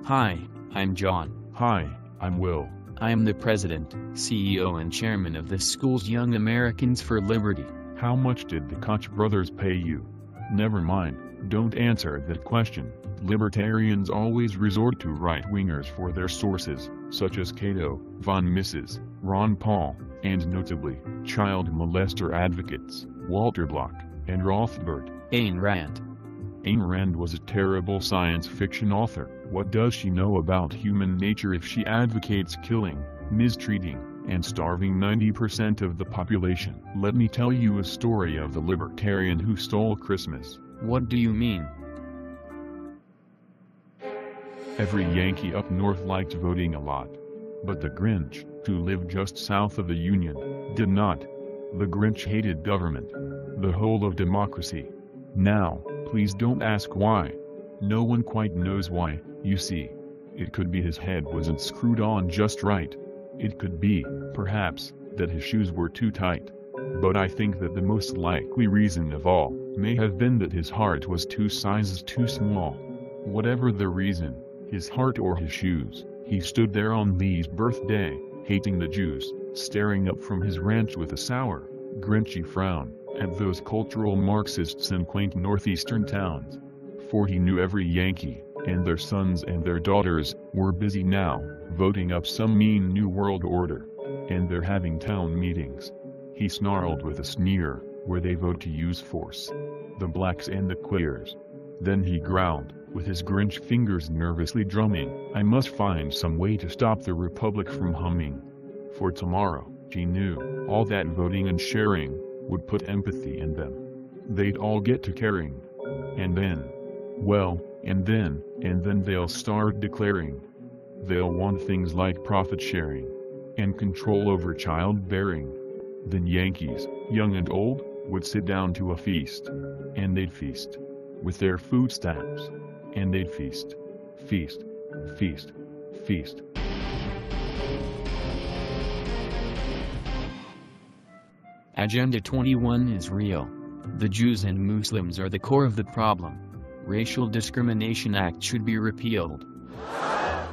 Hi, I'm John. Hi, I'm Will. I am the President, CEO and Chairman of the school's Young Americans for Liberty. How much did the Koch brothers pay you? Never mind, don't answer that question. Libertarians always resort to right-wingers for their sources, such as Cato, von Mises, Ron Paul, and notably, child molester advocates, Walter Block, and Rothbard. Ayn Rand. Ayn Rand was a terrible science fiction author. What does she know about human nature if she advocates killing, mistreating, and starving 90% of the population? Let me tell you a story of the libertarian who stole Christmas. What do you mean? Every Yankee up north liked voting a lot. But the Grinch, who lived just south of the Union, did not. The Grinch hated government. The whole of democracy. Now, please don't ask why. No one quite knows why, you see. It could be his head wasn't screwed on just right. It could be, perhaps, that his shoes were too tight. But I think that the most likely reason of all may have been that his heart was 2 sizes too small. Whatever the reason, his heart or his shoes, he stood there on Lee's birthday, hating the Jews, staring up from his ranch with a sour, grinchy frown at those cultural Marxists in quaint northeastern towns. For he knew every Yankee, and their sons and their daughters, were busy now, voting up some mean new world order. And they're having town meetings. He snarled with a sneer, where they vote to use force. The blacks and the queers. Then he growled, with his Grinch fingers nervously drumming, I must find some way to stop the Republic from humming. For tomorrow, he knew, all that voting and sharing, would put empathy in them. They'd all get to caring. And then, well, and then they'll start declaring. They'll want things like profit sharing. And control over childbearing. Then Yankees, young and old, would sit down to a feast. And they'd feast. With their food stamps. And they'd feast. Feast. Feast. Feast. Agenda 21 is real. The Jews and Muslims are the core of the problem. Racial Discrimination Act should be repealed.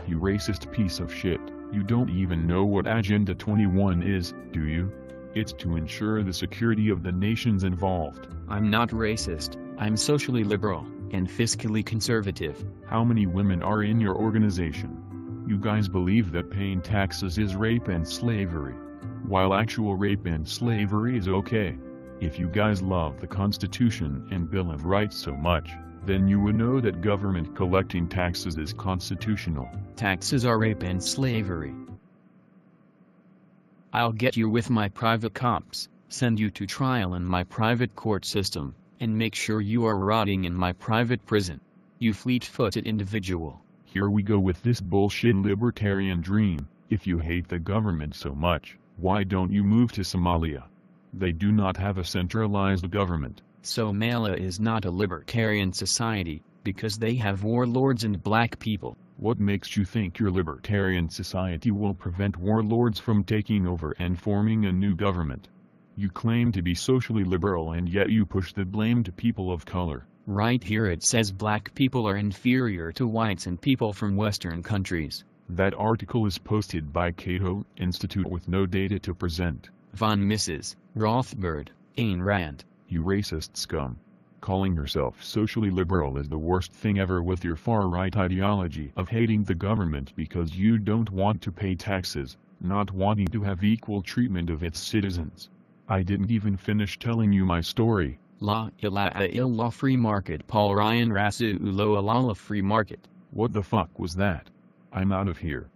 You racist piece of shit, you don't even know what Agenda 21 is, do you? It's to ensure the security of the nations involved. I'm not racist, I'm socially liberal, and fiscally conservative. How many women are in your organization? You guys believe that paying taxes is rape and slavery, while actual rape and slavery is okay. If you guys love the Constitution and Bill of Rights so much, then you would know that government collecting taxes is constitutional. Taxes are rape and slavery. I'll get you with my private cops, send you to trial in my private court system, and make sure you are rotting in my private prison. You fleet-footed individual. Here we go with this bullshit libertarian dream. If you hate the government so much, why don't you move to Somalia? They do not have a centralized government. Somalia is not a libertarian society, because they have warlords and black people. What makes you think your libertarian society will prevent warlords from taking over and forming a new government? You claim to be socially liberal and yet you push the blame to people of color. Right here it says black people are inferior to whites and people from Western countries. That article is posted by Cato Institute with no data to present. Von Mises, Rothbard, Ayn Rand. You racist scum. Calling yourself socially liberal is the worst thing ever with your far-right ideology of hating the government because you don't want to pay taxes, not wanting to have equal treatment of its citizens. I didn't even finish telling you my story. La ilaha illallah free market Paul Ryan Rasulullah free market. What the fuck was that? I'm out of here.